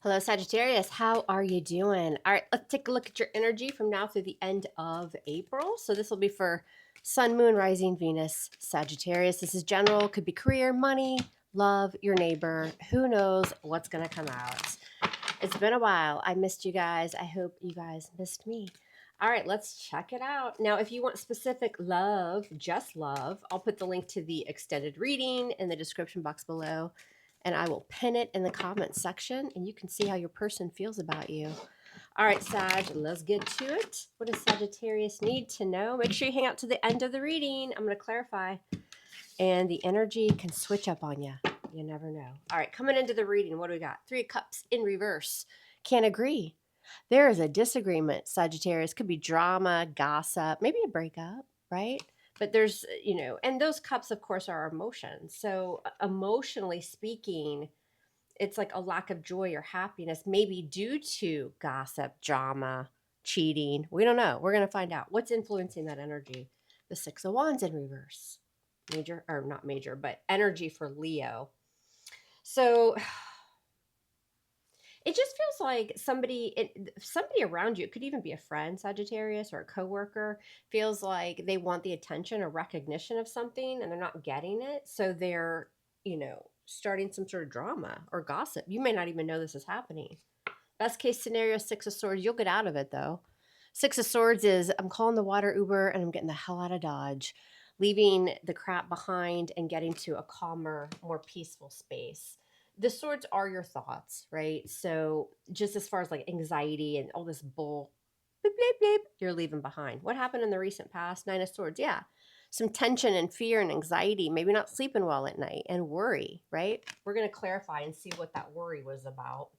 Hello, Sagittarius. How are you doing? All right, let's take a look at your energy from now through the end of April. So this will be for Sun, Moon, Rising, Venus, Sagittarius. This is general, could be career, money, love, your neighbor. Who knows what's going to come out? It's been a while. I missed you guys. I hope you guys missed me. All right, let's check it out. Now, if you want specific love, just love, I'll put the link to the extended reading in the description box below, and I will pin it in the comments section, and you can see how your person feels about you. All right, Sag, let's get to it. What does Sagittarius need to know? Make sure you hang out to the end of the reading. I'm going to clarify. And the energy can switch up on you. You never know. All right, coming into the reading, what do we got? Three of Cups in reverse. Can't agree. There is a disagreement, Sagittarius. Could be drama, gossip, maybe a breakup, right? But there's, and those cups, of course, are emotions. So, emotionally speaking, it's like a lack of joy or happiness, maybe due to gossip, drama, cheating. We don't know. We're going to find out what's influencing that energy. The Six of Wands in reverse. Major, or not major, but energy for Leo. So it just feels like somebody around you, it could even be a friend, Sagittarius, or a coworker, feels like they want the attention or recognition of something and they're not getting it. So they're, starting some sort of drama or gossip. You may not even know this is happening. Best case scenario, Six of Swords. You'll get out of it though. Six of Swords is I'm calling the water Uber and I'm getting the hell out of Dodge, leaving the crap behind and getting to a calmer, more peaceful space. The swords are your thoughts, right? So just as far as like anxiety and all this bull, bleep, bleep, bleep, you're leaving behind. What happened in the recent past? Nine of Swords, yeah. Some tension and fear and anxiety, maybe not sleeping well at night and worry, right? We're going to clarify and see what that worry was about.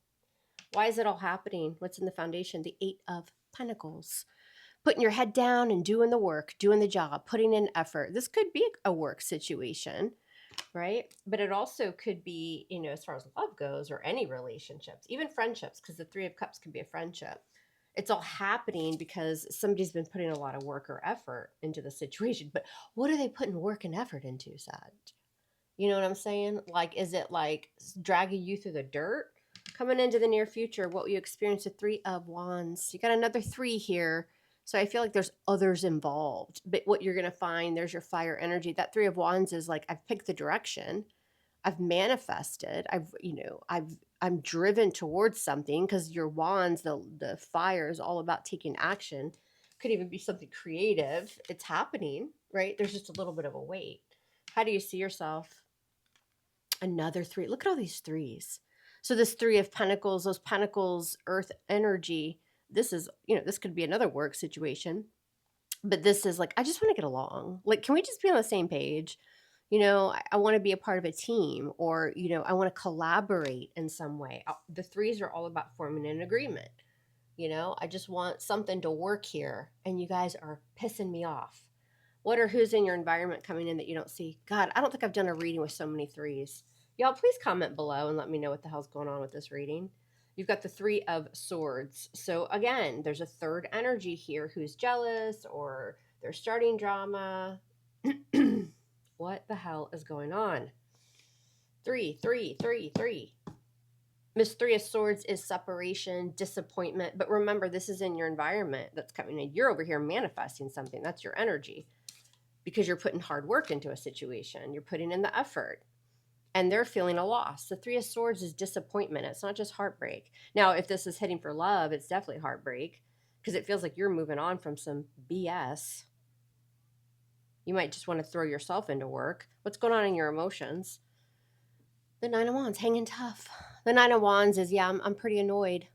Why is it all happening? What's in the foundation? The Eight of Pentacles. Putting your head down and doing the work, doing the job, putting in effort. This could be a work situation, right? But it also could be, as far as love goes or any relationships, even friendships, because the Three of Cups can be a friendship. It's all happening because somebody's been putting a lot of work or effort into the situation. But what are they putting work and effort into, Sag? You know what I'm saying? Like, is it like dragging you through the dirt? Coming into the near future, what you experience, the Three of Wands. You got another three here. So I feel like there's others involved. But what you're going to find, there's your fire energy. That Three of Wands is like, I've picked the direction. I've manifested. I'm driven towards something because your wands, the fire is all about taking action. Could even be something creative. It's happening, right? There's just a little bit of a wait. How do you see yourself? Another three. Look at all these threes. So this Three of Pentacles, those pentacles, earth energy, this is, this could be another work situation. But this is like, I just want to get along. Like, can we just be on the same page? I want to be a part of a team, or, I want to collaborate in some way. The threes are all about forming an agreement. I just want something to work here, and you guys are pissing me off. What or who's in your environment coming in that you don't see? God, I don't think I've done a reading with so many threes. Y'all, please comment below and let me know what the hell's going on with this reading. You've got the Three of Swords. So again, there's a third energy here who's jealous or they're starting drama. What the hell is going on? Three, three, three, three. Miss Three of Swords is separation, disappointment. But remember, this is in your environment that's coming in. You're over here manifesting something. That's your energy because you're putting hard work into a situation. You're putting in the effort. And they're feeling a loss. The Three of Swords is disappointment. It's not just heartbreak. Now, if this is hitting for love, it's definitely heartbreak because it feels like you're moving on from some BS. You might just want to throw yourself into work. What's going on in your emotions? The Nine of Wands, hanging tough. The Nine of Wands is, yeah, I'm pretty annoyed,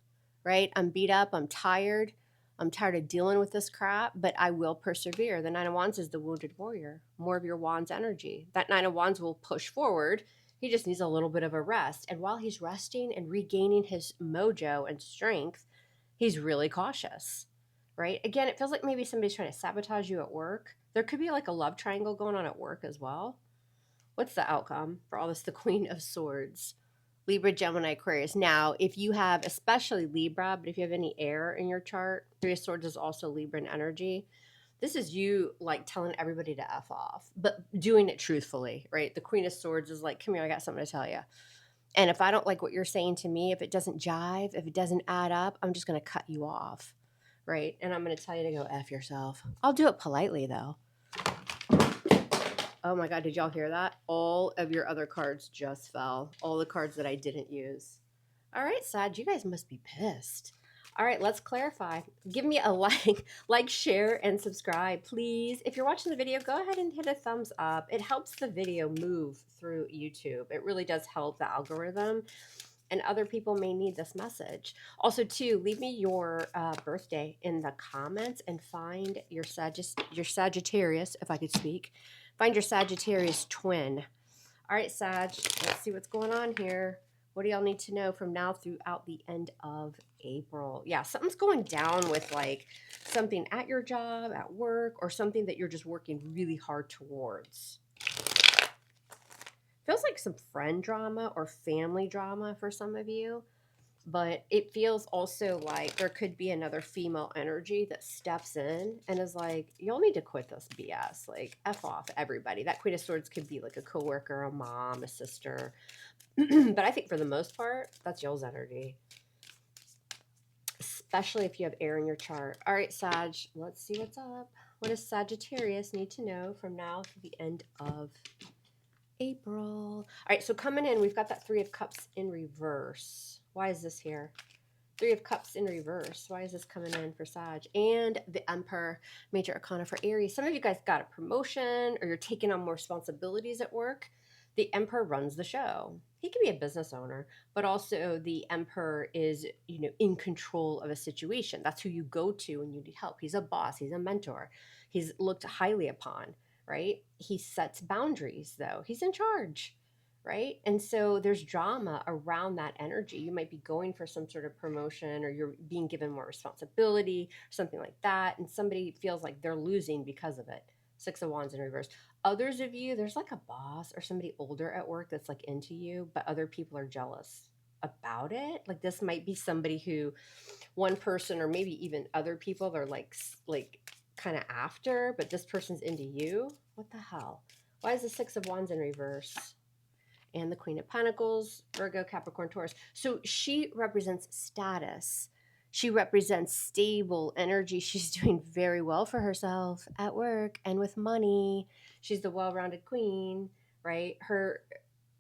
right? I'm beat up. I'm tired. I'm tired of dealing with this crap, but I will persevere. The Nine of Wands is the wounded warrior, more of your Wands energy. That Nine of Wands will push forward. He just needs a little bit of a rest. And while he's resting and regaining his mojo and strength, he's really cautious, right? Again, it feels like maybe somebody's trying to sabotage you at work. There could be like a love triangle going on at work as well. What's the outcome for all this? The Queen of Swords. Libra, Gemini, Aquarius. Now, if you have, especially Libra, but if you have any air in your chart, Three of Swords is also Libra in energy. This is you like telling everybody to F off, but doing it truthfully, right? The Queen of Swords is like, come here, I got something to tell you. And if I don't like what you're saying to me, if it doesn't jive, if it doesn't add up, I'm just going to cut you off. Right. And I'm going to tell you to go F yourself. I'll do it politely, though. Oh my God, did y'all hear that? All of your other cards just fell. All the cards that I didn't use. All right, Sag, you guys must be pissed. All right, let's clarify. Give me a like, share, and subscribe, please. If you're watching the video, go ahead and hit a thumbs up. It helps the video move through YouTube. It really does help the algorithm, and other people may need this message. Also, too, leave me your birthday in the comments and find your Sagittarius, if I could speak. Find your Sagittarius twin. All right, Sag, let's see what's going on here. What do y'all need to know from now throughout the end of April? Yeah, something's going down with like something at your job, at work, or something that you're just working really hard towards. Feels like some friend drama or family drama for some of you. But it feels also like there could be another female energy that steps in and is like, y'all need to quit this BS. Like, F off, everybody. That Queen of Swords could be like a coworker, a mom, a sister. But I think for the most part, that's y'all's energy. Especially if you have air in your chart. All right, Sag, let's see what's up. What does Sagittarius need to know from now to the end of April? All right, so coming in, we've got that Three of Cups in reverse. Why is this here? Three of Cups in reverse. Why is this coming in for Sag? And the Emperor, Major Arcana for Aries. Some of you guys got a promotion or you're taking on more responsibilities at work. The Emperor runs the show. He can be a business owner, but also the Emperor is, in control of a situation. That's who you go to when you need help. He's a boss. He's a mentor. He's looked highly upon, right? He sets boundaries, though. He's in charge. Right. And so there's drama around that energy. You might be going for some sort of promotion or you're being given more responsibility, something like that. And somebody feels like they're losing because of it. Six of Wands in reverse. Others of you, there's like a boss or somebody older at work that's like into you, but other people are jealous about it. Like this might be somebody who one person or maybe even other people are like kind of after, but this person's into you. What the hell? Why is the Six of Wands in reverse? And the Queen of Pentacles, Virgo, Capricorn, Taurus. So she represents status. She represents stable energy. She's doing very well for herself at work and with money. She's the well-rounded queen, right? Her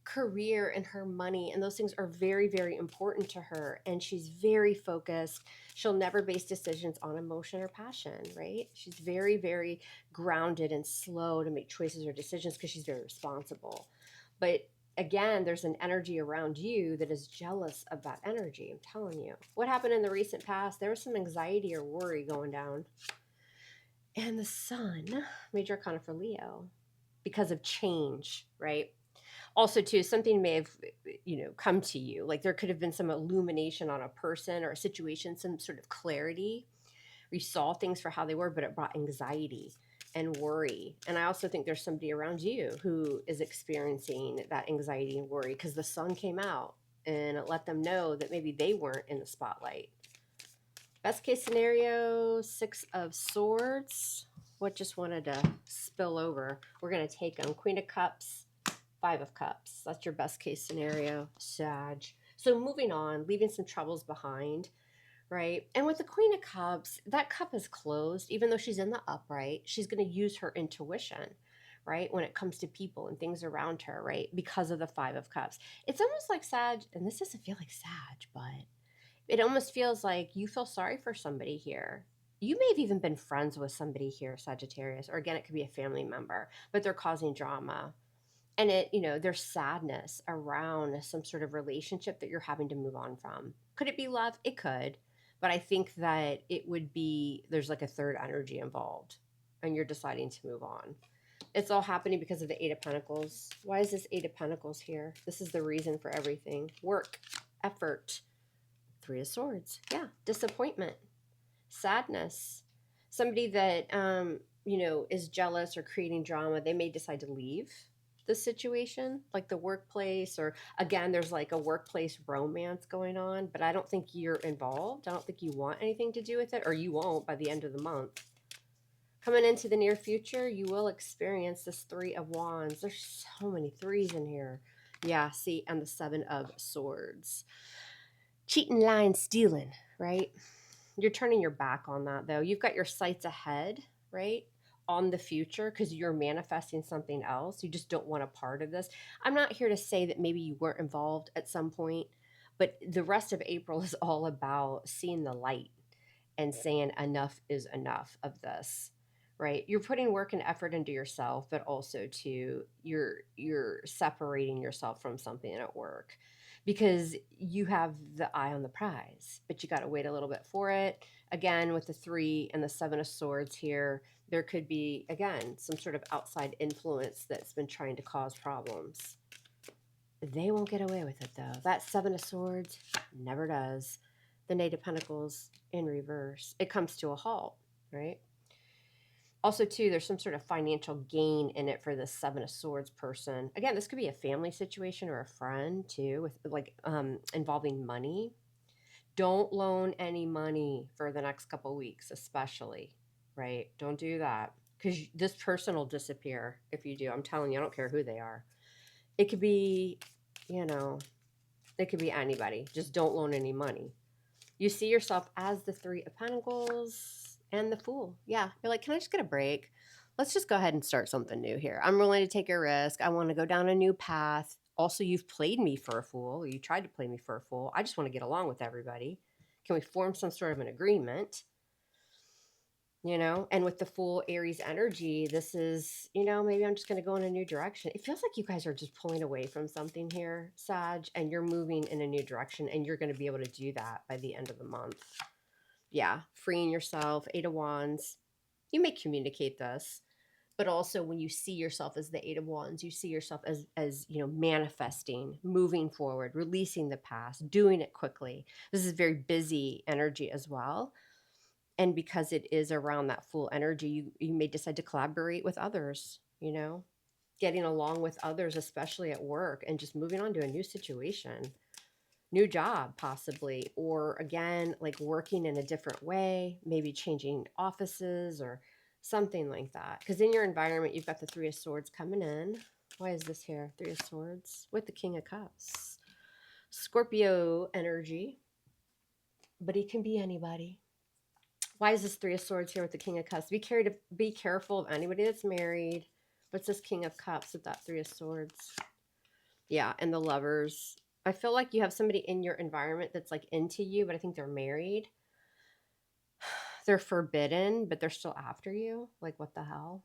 career and her money and those things are very, very important to her. And she's very focused. She'll never base decisions on emotion or passion, right? She's very, very grounded and slow to make choices or decisions because she's very responsible. But again, there's an energy around you that is jealous of that energy. I'm telling you. What happened in the recent past? There was some anxiety or worry going down. And the Sun, Major Arcana for Leo, because of change, right? Also, too, something may have, come to you. Like there could have been some illumination on a person or a situation, some sort of clarity. You saw things for how they were, but it brought anxiety and worry. And I also think there's somebody around you who is experiencing that anxiety and worry because the Sun came out and it let them know that maybe they weren't in the spotlight. Best case scenario, Six of Swords. What just wanted to spill over? We're going to take them. Queen of Cups, Five of Cups. That's your best case scenario, Sag. So moving on, leaving some troubles behind. Right. And with the Queen of Cups, that cup is closed. Even though she's in the upright, she's going to use her intuition, right? When it comes to people and things around her, right? Because of the Five of Cups. It's almost like Sag, and this doesn't feel like Sag, but it almost feels like you feel sorry for somebody here. You may have even been friends with somebody here, Sagittarius, or again, it could be a family member, but they're causing drama. And there's sadness around some sort of relationship that you're having to move on from. Could it be love? It could. But I think that it would be, there's like a third energy involved and you're deciding to move on. It's all happening because of the Eight of Pentacles. Why is this Eight of Pentacles here? This is the reason for everything. Work, effort, Three of Swords. Yeah, disappointment, sadness. Somebody that, is jealous or creating drama, they may decide to leave the situation, like the workplace, or again, there's like a workplace romance going on, but I don't think you're involved. I don't think you want anything to do with it, or you won't by the end of the month. Coming into the near future, you will experience this Three of Wands. There's so many threes in here. Yeah, see, and the Seven of Swords. Cheating, lying, stealing, right? You're turning your back on that though. You've got your sights ahead, right? On the future because you're manifesting something else. You just don't want a part of this. I'm not here to say that maybe you weren't involved at some point, but the rest of April is all about seeing the light and saying enough is enough of this, right? You're putting work and effort into yourself, but also to you're separating yourself from something at work because you have the eye on the prize, but you got to wait a little bit for it. Again, with the 3 and the 7 of swords here, there could be again some sort of outside influence that's been trying to cause problems. They won't get away with it though. That 7 of swords never does. The Knight of Pentacles in reverse. It comes to a halt, right? Also, too, there's some sort of financial gain in it for this 7 of swords person. Again, this could be a family situation or a friend too, with like involving money. Don't loan any money for the next couple weeks, especially, right? Don't do that because this person will disappear if you do. I'm telling you, I don't care who they are. It could be, you know, it could be anybody. Just don't loan any money. You see yourself as the 3 of Pentacles and the Fool. Yeah. You're like, can I just get a break? Let's just go ahead and start something new here. I'm willing to take a risk. I want to go down a new path. Also, you've played me for a fool. You tried to play me for a fool. I just want to get along with everybody. Can we form some sort of an agreement? And with the full Aries energy, this is, maybe I'm just going to go in a new direction. It feels like you guys are just pulling away from something here, Sag, and you're moving in a new direction, and you're going to be able to do that by the end of the month. Yeah, freeing yourself, 8 of Wands. You may communicate this, but also when you see yourself as the 8 of Wands, you see yourself as manifesting, moving forward, releasing the past, doing it quickly. This is very busy energy as well. And because it is around that full energy, you may decide to collaborate with others, getting along with others, especially at work, and just moving on to a new situation, new job, possibly, or again, like working in a different way, maybe changing offices or something like that. Because in your environment, you've got the 3 of Swords coming in. Why is this here? 3 of Swords with the King of Cups. Scorpio energy, but he can be anybody. Why is this 3 of Swords here with the King of Cups? Be careful of anybody that's married. What's this King of Cups with that 3 of Swords? Yeah, and the Lovers. I feel like you have somebody in your environment that's like into you, but I think they're married. They're forbidden, but they're still after you. Like, what the hell?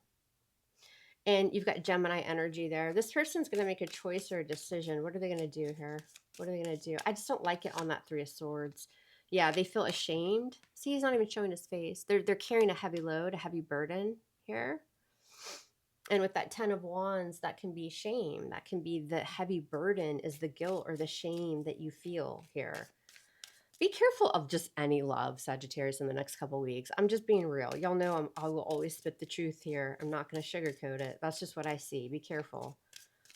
And you've got Gemini energy there. This person's going to make a choice or a decision. What are they going to do here? What are they going to do? I just don't like it on that 3 of Swords. Yeah, they feel ashamed. See, he's not even showing his face. They're carrying a heavy load, a heavy burden here. And with that 10 of Wands, that can be shame. That can be the heavy burden is the guilt or the shame that you feel here. Be careful of just any love, Sagittarius, in the next couple weeks. I'm just being real. Y'all know I will always spit the truth here. I'm not going to sugarcoat it. That's just what I see. Be careful.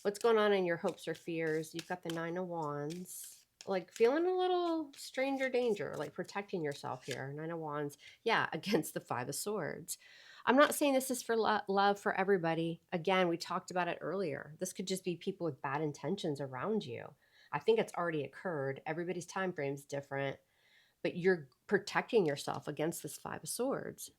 What's going on in your hopes or fears? You've got the 9 of Wands. Like feeling a little stranger danger, like protecting yourself here. 9 of Wands. Yeah, against the 5 of Swords. I'm not saying this is for love for everybody. Again, we talked about it earlier. This could just be people with bad intentions around you. I think it's already occurred. Everybody's time frame is different, but you're protecting yourself against this 5 of Swords.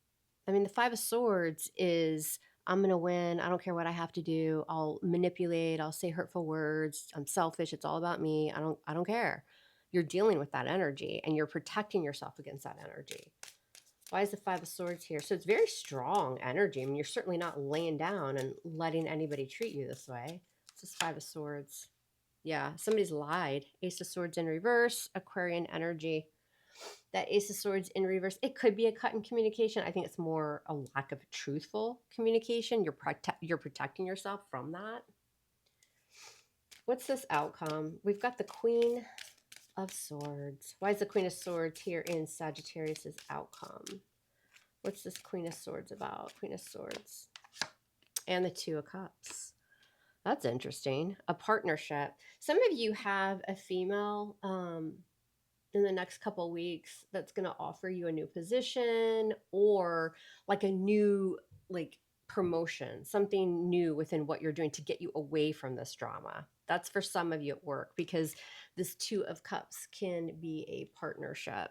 I mean, the 5 of Swords is I'm going to win. I don't care what I have to do. I'll manipulate. I'll say hurtful words. I'm selfish. It's all about me. I don't care. You're dealing with that energy and you're protecting yourself against that energy. Why is the 5 of Swords here? So it's very strong energy. I mean, you're certainly not laying down and letting anybody treat you this way. It's this 5 of Swords. Yeah, somebody's lied. Ace of Swords in reverse, Aquarian energy. That Ace of Swords in reverse, it could be a cut in communication. I think it's more a lack of truthful communication. You're protecting yourself from that. What's this outcome? We've got the Queen of Swords. Why is the Queen of Swords here in Sagittarius's outcome? What's this Queen of Swords about? Queen of Swords. And the 2 of Cups. That's interesting. A partnership. Some of you have a female in the next couple weeks that's going to offer you a new position or like a new like promotion, something new within what you're doing to get you away from this drama. That's for some of you at work because this Two of Cups can be a partnership.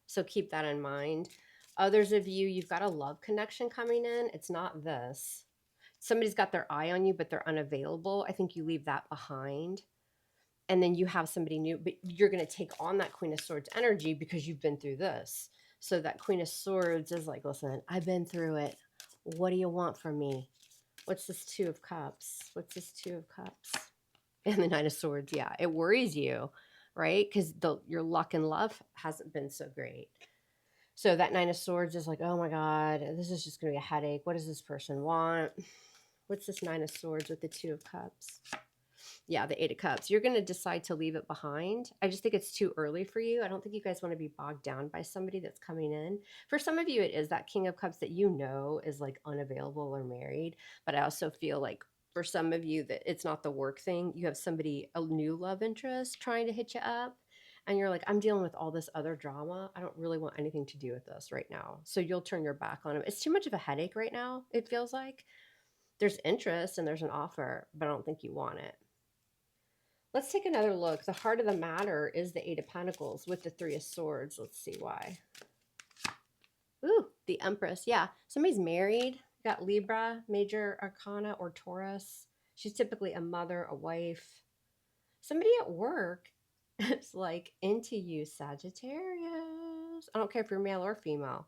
So keep that in mind. Others of you, you've got a love connection coming in. It's not this. Somebody's got their eye on you, but they're unavailable. I think you leave that behind. And then you have somebody new, but you're going to take on that Queen of Swords energy because you've been through this. So that Queen of Swords is like, listen, I've been through it. What do you want from me? What's this Two of Cups? What's this Two of Cups? And the Nine of Swords, yeah, it worries you, right? Because your luck and love hasn't been so great. So that Nine of Swords is like, oh my God, this is just going to be a headache. What does this person want? What's this Nine of Swords with the Two of Cups? Yeah, the Eight of Cups. You're going to decide to leave it behind. I just think it's too early for you. I don't think you guys want to be bogged down by somebody that's coming in. For some of you, it is that King of Cups that you know is like unavailable or married. But I also feel like for some of you that it's not the work thing. You have somebody, a new love interest trying to hit you up. And you're like, I'm dealing with all this other drama. I don't really want anything to do with this right now. So you'll turn your back on them. It's too much of a headache right now, it feels like. There's interest and there's an offer, but I don't think you want it. Let's take another look. The heart of the matter is the Eight of Pentacles with the Three of Swords. Let's see why. Ooh, the Empress. Yeah, somebody's married. Got Libra, Major Arcana, or Taurus. She's typically a mother, a wife. Somebody at work is like into you, Sagittarius. I don't care if you're male or female,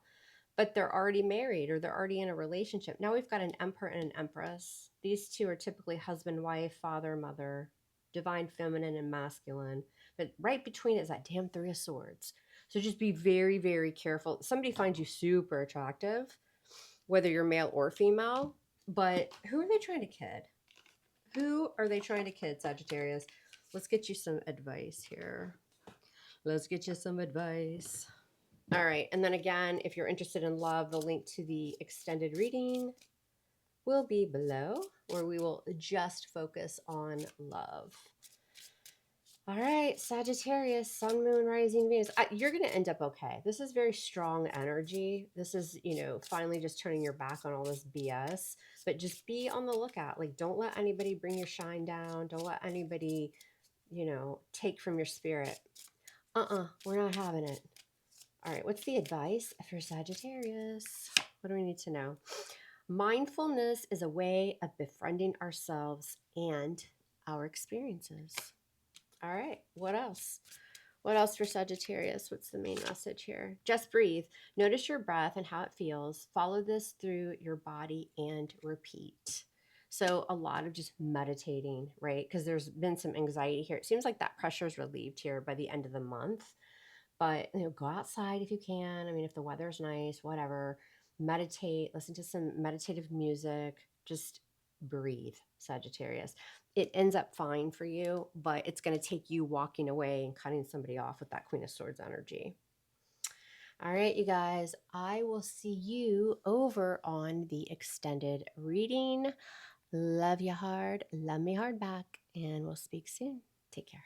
but they're already married or they're already in a relationship. Now we've got an Emperor and an Empress. These two are typically husband, wife, father, mother, divine feminine and masculine. But right between is that damn Three of Swords. So just be very, very careful. Somebody finds you super attractive, whether you're male or female, but who are they trying to kid? Who are they trying to kid, Sagittarius? Let's get you some advice here. Let's get you some advice. All right. And then again, if you're interested in love, the link to the extended reading will be below, where we will just focus on love. All right, Sagittarius, Sun, Moon, Rising, Venus. You're going to end up okay. This is very strong energy. This is, finally just turning your back on all this BS. But just be on the lookout. Like, don't let anybody bring your shine down. Don't let anybody, take from your spirit. We're not having it. All right, what's the advice for Sagittarius? What do we need to know? Mindfulness is a way of befriending ourselves and our experiences. All right, what else? What else for Sagittarius? What's the main message here? Just breathe. Notice your breath and how it feels. Follow this through your body and repeat. So a lot of just meditating, right? Because there's been some anxiety here. It seems like that pressure is relieved here by the end of the month. But go outside if you can. I mean, if the weather's nice, whatever. Meditate, listen to some meditative music. Just breathe, Sagittarius. It ends up fine for you, but it's going to take you walking away and cutting somebody off with that Queen of Swords energy. All right, you guys, I will see you over on the extended reading. Love you hard, love me hard back, and we'll speak soon. Take care.